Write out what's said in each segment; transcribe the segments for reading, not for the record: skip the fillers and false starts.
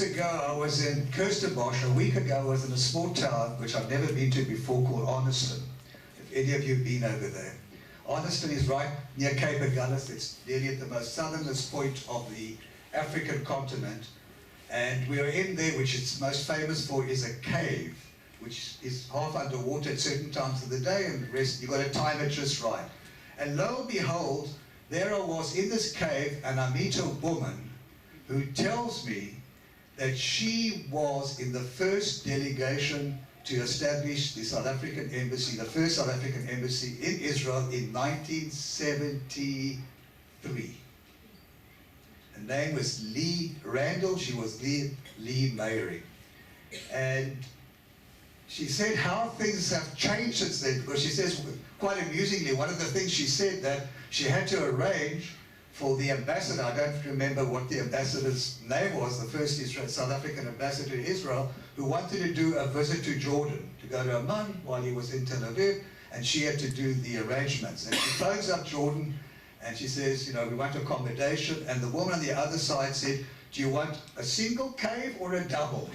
Ago, I was in Kirstenbosch. A week ago, I was in a small town which I've never been to before called Arniston. If any of you have been over there. Arniston is right near Cape Agulhas. It's nearly at the most southernmost point of the African continent. And we are in there, which it's most famous for is a cave, which is half underwater at certain times of the day, and the rest, you've got to time it just right. And lo and behold, there I was in this cave, and I meet a woman who tells me that she was in the first delegation to establish the South African embassy, the first South African embassy in Israel in 1973. Her name was Lee Randall. She was Lee Mayering. And she said how things have changed since then, because she says, quite amusingly, one of the things she said that she had to arrange for the ambassador, I don't remember what the ambassador's name was, the first South African ambassador to Israel, who wanted to do a visit to Jordan, to go to Amman while he was in Tel Aviv, and she had to do the arrangements. And she phones up Jordan, and she says, you know, we want accommodation, and the woman on the other side said, do you want a single cave or a double?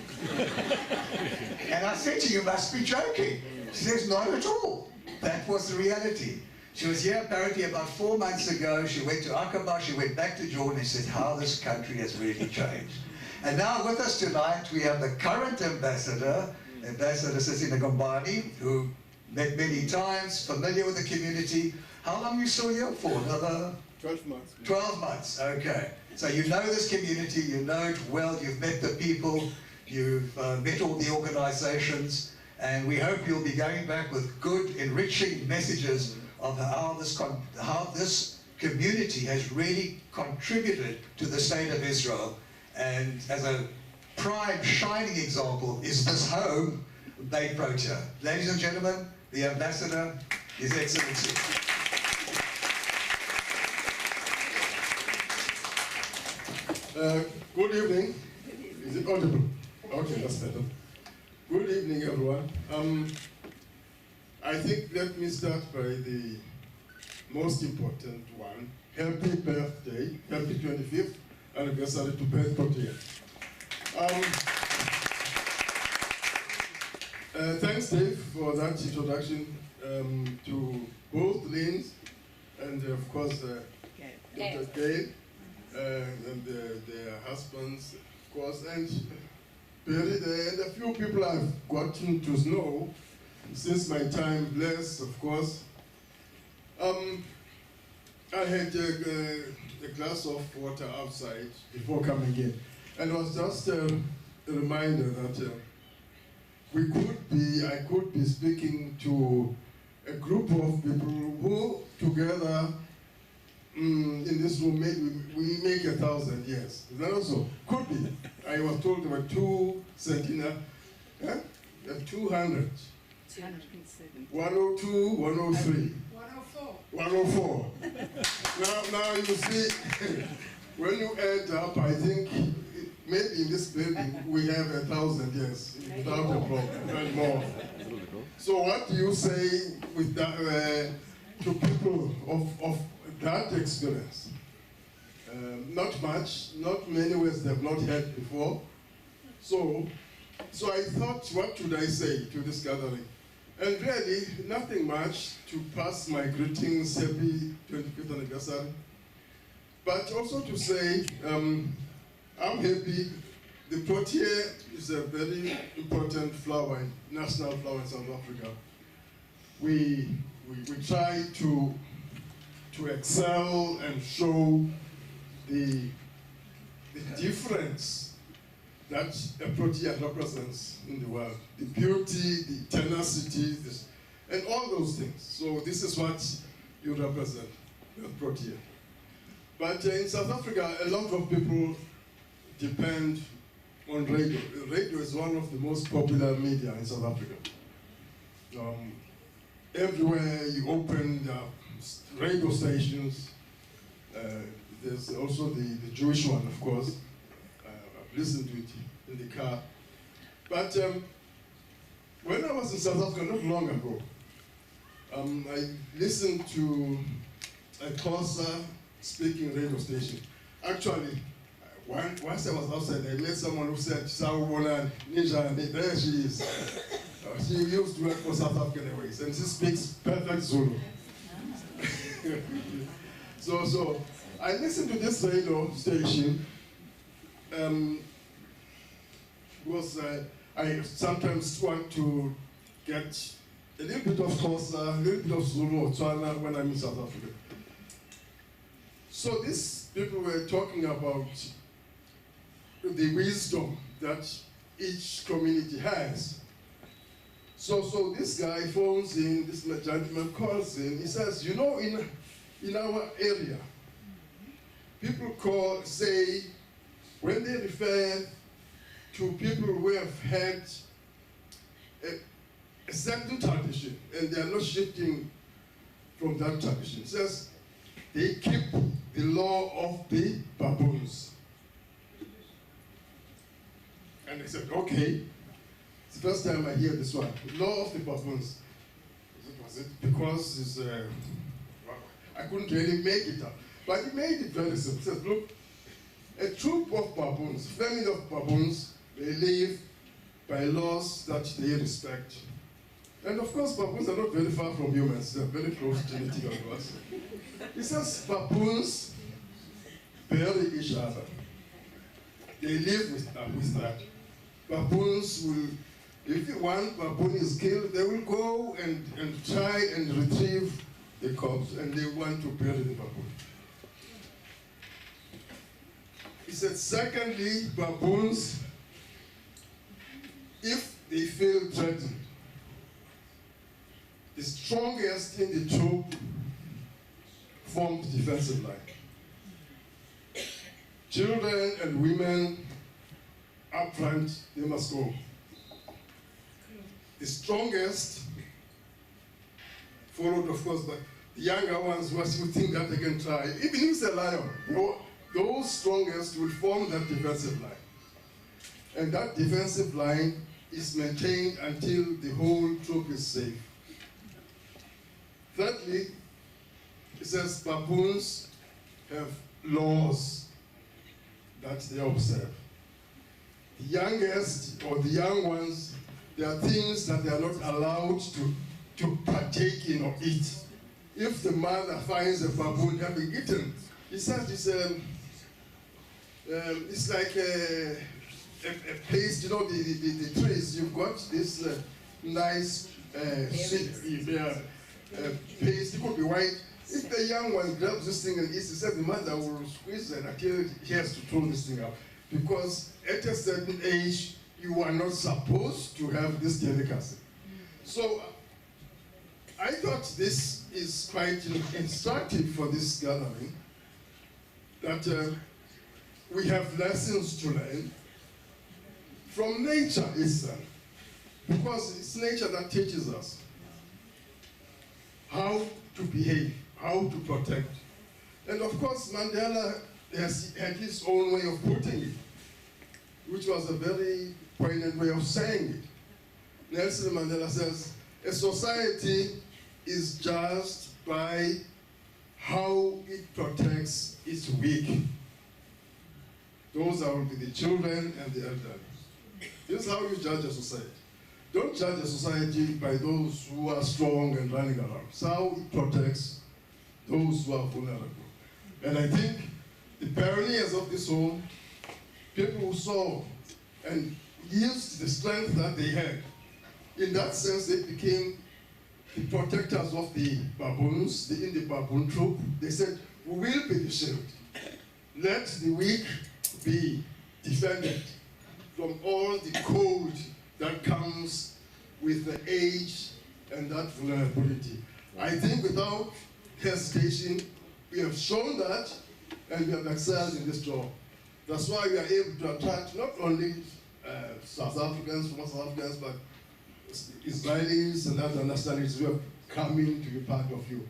And I said to you, you must be joking. She says, not at all. That was the reality. She was here apparently about 4 months ago. She went to Aqaba, she went back to Jordan and said how this country has really changed. And now with us tonight we have the current ambassador, Ambassador Sisa Ngombane, who met many times, familiar with the community. How long are you still here for? Another 12 months. 12 months, okay. So you know this community, you know it well, you've met the people, you've met all the organizations, and we hope you'll be going back with good, enriching messages of how this community has really contributed to the state of Israel. And as a prime shining example is this home, Beth Protea. Ladies and gentlemen, the ambassador, His Excellency. Good evening. Is it audible? Okay, that's better. Good evening, everyone. I think let me start by the most important one. Happy birthday, happy 25th anniversary to Beth Protea. Thanks, Dave, for that introduction to both Lynn's and, of course, Dr. Gail and their husbands, of course, and Perry, and a few people I've gotten to know since my time, Bless, of course. I had a glass of water outside before coming in, and it was just a reminder that I could be speaking to a group of people who together in this room we make 1,000 years. Is that also? Could be. I was told there were 2 centenary, 200. 207. 102, 103. 104. 104. Now you see, when you add up, I think maybe in this building we have 1,000 years without a problem, and more. So what do you say with that to people of that experience? Not much, not many words they have not heard before. So I thought, what should I say to this gathering? And really, nothing much to pass my greetings, happy 25th anniversary. But also to say, I'm happy. The Protea is a very important flower, national flower in South Africa. We try to excel and show the difference that a Protea represents in the world. The beauty, the tenacity, and all those things. So this is what you represent, the Protea. But in South Africa, a lot of people depend on radio. Radio is one of the most popular media in South Africa. Everywhere you open the radio stations, there's also the Jewish one, of course. I've listened to it in the car. But when I was in South Africa not long ago, I listened to a Xhosa speaking radio station. Actually, Once I was outside, I met someone who said, Sawubona Ninja, there she is. She used to work for South African Airways, and she speaks perfect Zulu. So I listened to this radio station because I sometimes want to get a little bit of Xhosa, a little bit of Zulu or Tswana when I'm in South Africa. So these people were talking about the wisdom that each community has. So this guy phones in, this gentleman calls in, he says, you know, in our area, people say, when they refer to people who have had a certain tradition, and they are not shifting from that tradition, he says, they keep the law of the baboons. And I said, okay. It's the first time I hear this one. Law of the baboons. Was it because it's, I couldn't really make it up. But he made it very simple. He said, look, a troop of baboons, family of baboons, they live by laws that they respect. And of course, baboons are not very far from humans. They're very close genetically to us. He says baboons bury each other. They live with that. Baboons will, if one baboon is killed, they will go and try and retrieve the corpse, and they want to bury the baboon. He said, secondly, baboons, if they feel threatened, the strongest in the troop form the defensive line. Children and women up front, they must go. The strongest, followed of course by the younger ones who think that they can try. Even if it's a lion, those strongest will form that defensive line. And that defensive line is maintained until the whole troop is safe. Thirdly, it says baboons have laws that they observe. The youngest or the young ones, there are things that they are not allowed to partake in or eat. If the mother finds a baboon having eaten, he says it's like a paste, you know, the trees, you've got this nice sweet paste, it could be white. If the young one grabs this thing and eats, he said the mother will squeeze it until he has to throw this thing out. Because at a certain age, you are not supposed to have this delicacy. So I thought this is quite instructive for this gathering, that we have lessons to learn from nature itself, because it's nature that teaches us how to behave, how to protect. And of course, Mandela had his own way of putting it, which was a very poignant way of saying it. Nelson Mandela says, a society is judged by how it protects its weak. Those are the children and the elderly. This is how you judge a society. Don't judge a society by those who are strong and running around. It's how it protects those who are vulnerable. And I think the pioneers of this home, people who saw and used the strength that they had, in that sense they became the protectors of the baboons, in the baboon troop. They said, we will be the shield. Let the weak be defended from all the cold that comes with the age and that vulnerability. I think without hesitation, we have shown that, and we have excelled in this job. That's why we are able to attract not only South Africans, former South Africans, but Israelis and other nationalities who have come in to be part of you.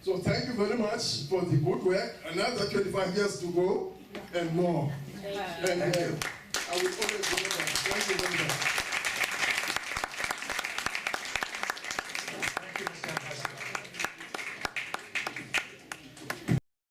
So thank you very much for the good work. Another 25 years to go and more. And I will always remember. Thank you very much.